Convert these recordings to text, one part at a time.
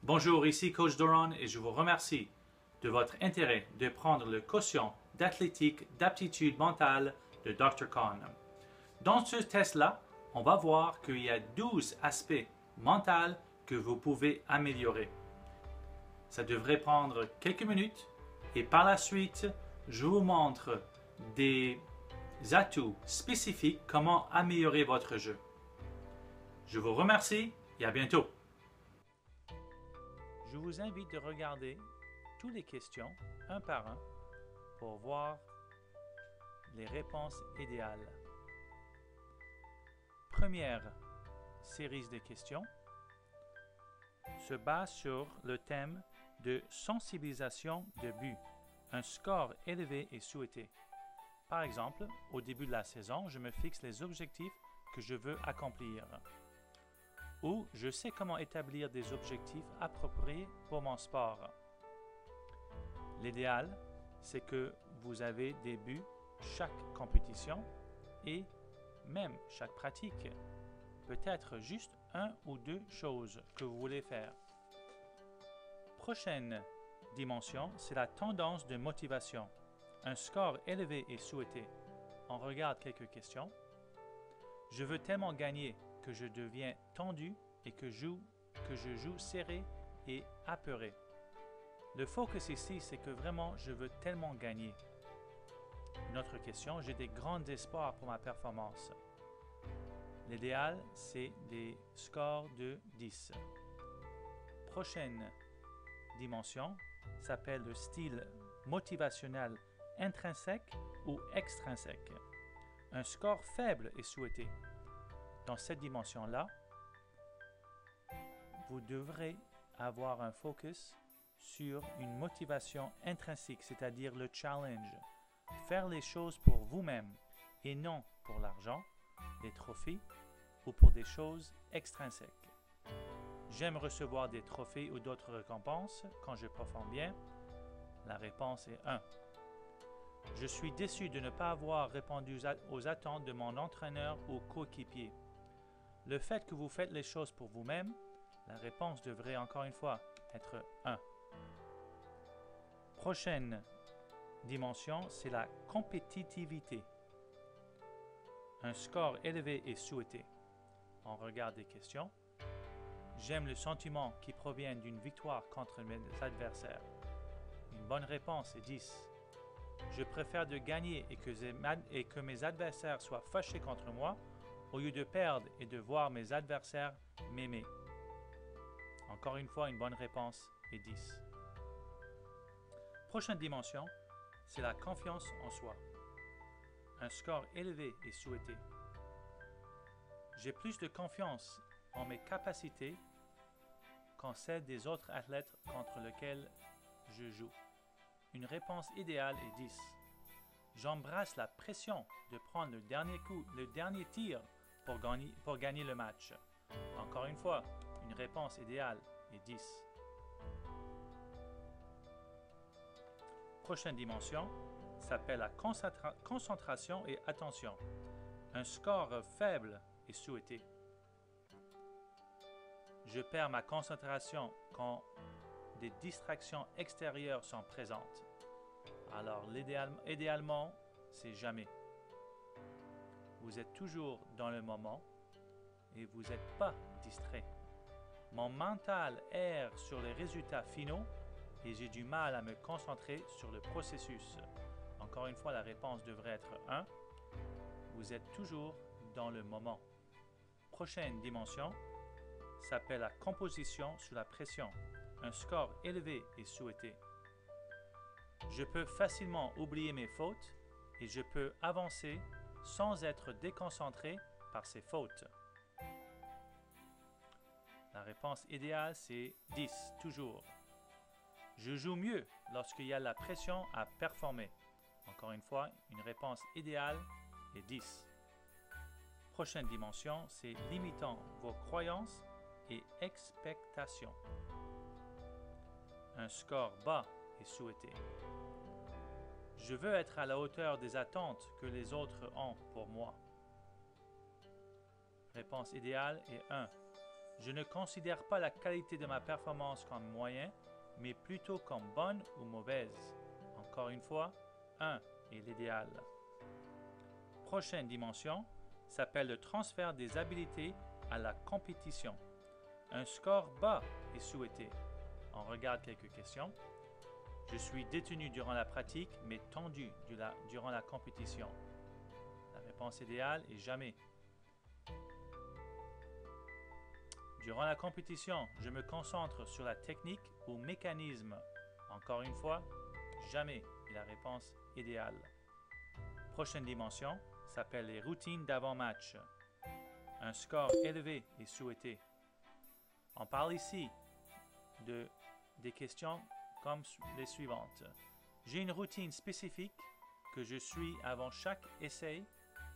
Bonjour, ici Coach Doron et je vous remercie de votre intérêt de prendre le quotient d'athlétique d'aptitude mentale de Dr. Kahn. Dans ce test-là, on va voir qu'il y a 12 aspects mentaux que vous pouvez améliorer. Ça devrait prendre quelques minutes et par la suite, je vous montre des atouts spécifiques comment améliorer votre jeu. Je vous remercie et à bientôt. Je vous invite de regarder toutes les questions un par un pour voir les réponses idéales. Première série de questions se base sur le thème de sensibilisation de but. Un score élevé est souhaité. Par exemple, au début de la saison, je me fixe les objectifs que je veux accomplir. Ou je sais comment établir des objectifs appropriés pour mon sport. L'idéal, c'est que vous avez des buts chaque compétition et même chaque pratique. Peut-être juste un ou deux choses que vous voulez faire. Prochaine dimension, c'est la tendance de motivation. Un score élevé est souhaité. On regarde quelques questions. Je veux tellement gagner que je deviens tendu et que je joue serré et apeuré. Le focus ici, c'est que vraiment, je veux tellement gagner. Une autre question, j'ai des grands espoirs pour ma performance. L'idéal, c'est des scores de 10. Prochaine dimension s'appelle le style motivationnel intrinsèque ou extrinsèque. Un score faible est souhaité. Dans cette dimension-là, vous devrez avoir un focus sur une motivation intrinsèque, c'est-à-dire le challenge. Faire les choses pour vous-même et non pour l'argent, les trophées ou pour des choses extrinsèques. J'aime recevoir des trophées ou d'autres récompenses quand je performe bien. La réponse est 1. Je suis déçu de ne pas avoir répondu aux attentes de mon entraîneur ou coéquipier. Le fait que vous faites les choses pour vous-même, la réponse devrait encore une fois être 1. Prochaine dimension, c'est la compétitivité. Un score élevé est souhaité. On regarde des questions. J'aime le sentiment qui provient d'une victoire contre mes adversaires. Une bonne réponse est 10. Je préfère de gagner et que mes adversaires soient fâchés contre moi au lieu de perdre et de voir mes adversaires m'aimer. Encore une fois, une bonne réponse est 10. Prochaine dimension, c'est la confiance en soi. Un score élevé est souhaité. J'ai plus de confiance en mes capacités qu'en celles des autres athlètes contre lesquels je joue. Une réponse idéale est 10. J'embrasse la pression de prendre le dernier coup, le dernier tir pour gagner le match. Encore une fois, une réponse idéale est 10. Prochaine dimension s'appelle la concentration et attention. Un score faible est souhaité. Je perds ma concentration quand des distractions extérieures sont présentes. Alors, idéalement, c'est jamais. Vous êtes toujours dans le moment et vous n'êtes pas distrait. Mon mental erre sur les résultats finaux et j'ai du mal à me concentrer sur le processus. Encore une fois, la réponse devrait être 1. Vous êtes toujours dans le moment. Prochaine dimension s'appelle la composition sous la pression. Un score élevé est souhaité. Je peux facilement oublier mes fautes et je peux avancer sans être déconcentré par ces fautes. La réponse idéale, c'est 10, toujours. Je joue mieux lorsqu'il y a la pression à performer. Encore une fois, une réponse idéale est 10. Prochaine dimension, c'est limitant vos croyances et expectations. Un score bas est souhaité. Je veux être à la hauteur des attentes que les autres ont pour moi. Réponse idéale est 1. Je ne considère pas la qualité de ma performance comme moyen, mais plutôt comme bonne ou mauvaise. Encore une fois, 1 est l'idéal. Prochaine dimension s'appelle le transfert des habiletés à la compétition. Un score bas est souhaité. On regarde quelques questions. Je suis détenu durant la pratique, mais tendu durant la compétition. La réponse idéale est jamais. Durant la compétition, je me concentre sur la technique ou mécanisme. Encore une fois, jamais est la réponse idéale. Prochaine dimension s'appelle les routines d'avant-match. Un score élevé est souhaité. On parle ici des questions comme les suivantes. J'ai une routine spécifique que je suis avant chaque essai,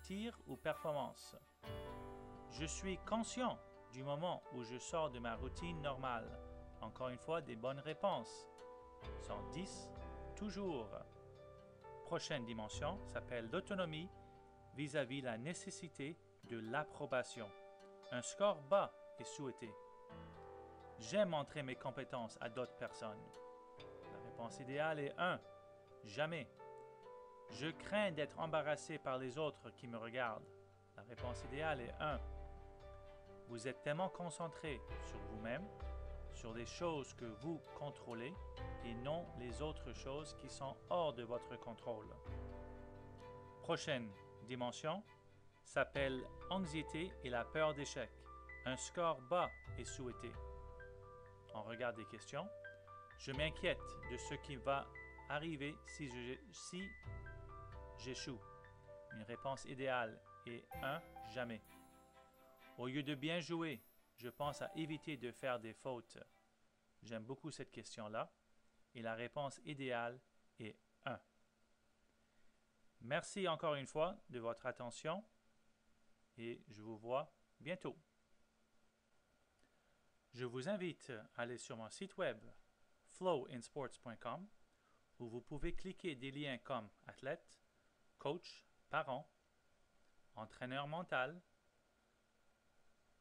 tir ou performance. Je suis conscient du moment où je sors de ma routine normale. Encore une fois, des bonnes réponses. 110, toujours. Prochaine dimension s'appelle l'autonomie vis-à-vis la nécessité de l'approbation. Un score bas est souhaité. J'aime montrer mes compétences à d'autres personnes. La réponse idéale est 1. Jamais. Je crains d'être embarrassé par les autres qui me regardent. La réponse idéale est 1. Vous êtes tellement concentré sur vous-même, sur les choses que vous contrôlez et non les autres choses qui sont hors de votre contrôle. Prochaine dimension s'appelle anxiété et la peur d'échec. Un score bas est souhaité. On regarde des questions. Je m'inquiète de ce qui va arriver si j'échoue. Une réponse idéale est 1. Jamais. Au lieu de bien jouer, je pense à éviter de faire des fautes. J'aime beaucoup cette question-là. Et la réponse idéale est 1. Merci encore une fois de votre attention et je vous vois bientôt. Je vous invite à aller sur mon site web flowinsports.com où vous pouvez cliquer des liens comme athlète, coach, parent, entraîneur mental,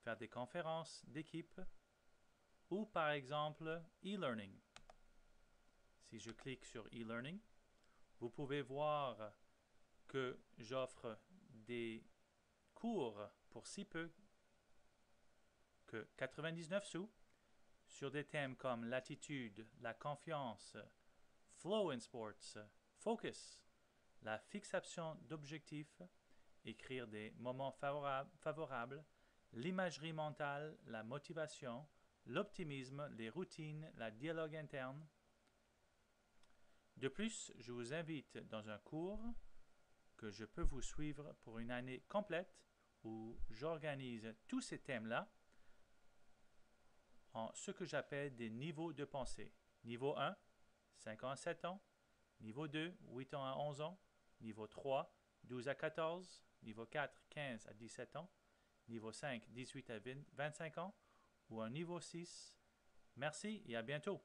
faire des conférences d'équipe ou par exemple e-learning. Si je clique sur e-learning, vous pouvez voir que j'offre des cours pour si peu que 99 sous sur des thèmes comme l'attitude, la confiance, flow in sports, focus, la fixation d'objectifs, écrire des moments favorables, l'imagerie mentale, la motivation, l'optimisme, les routines, la dialogue interne. De plus, je vous invite dans un cours que je peux vous suivre pour une année complète où j'organise tous ces thèmes-là en ce que j'appelle des niveaux de pensée. Niveau 1, 5 ans à 7 ans. Niveau 2, 8 ans à 11 ans. Niveau 3, 12 à 14. Niveau 4, 15 à 17 ans. Niveau 5, 18 à 25 ans. Ou un niveau 6. Merci et à bientôt.